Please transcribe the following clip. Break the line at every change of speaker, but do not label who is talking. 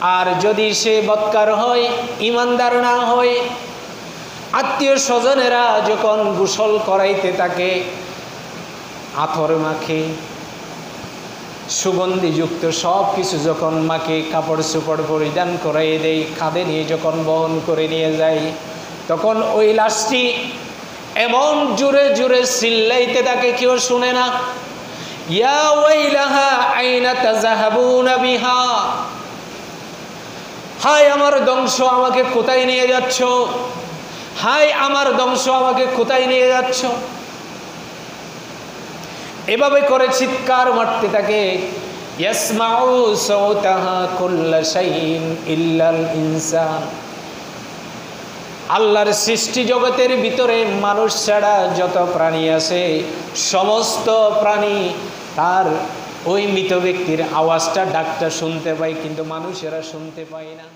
আর যদি সে বদকার হয়, ইমানদার না হয়, আত্মীয় স্বজনেরা যখন গোসল করাইতে তাকে আতর মাখে, সুগন্ধিযুক্ত সব কিছু যখন মাকে, কাপড় চোপড় পরিধান করাই দেয়, কাঁধে নিয়ে যখন বহন করে নিয়ে যায়, তখন ওই লাশটি এমন জোরে জোরে চিল্লাইতে তাকে কেউ শুনে না। ইয়া ওয়াইলাহা আইনা তাযাহাবুনা বিহা, হায় আমার ধ্বংস, আমাকে কোথায় নিয়ে যাচ্ছ? হায় আমার ধ্বংস, আমাকে কোথায় নিয়ে যাচ্ছ? এভাবে করে চিৎকার মারতে থাকে। ইয়াসমাউ সাওতাহা কুল্লা শাইইন ইল্লাল ইনসান, আল্লাহর সৃষ্টি জগতের ভিতরে মানুষ ছাড়া যত প্রাণী আছে, সমস্ত প্রাণী তার ওই মৃত ব্যক্তির আওয়াজটা, ডাকটা শুনতে পায়, কিন্তু মানুষেরা শুনতে পায় না।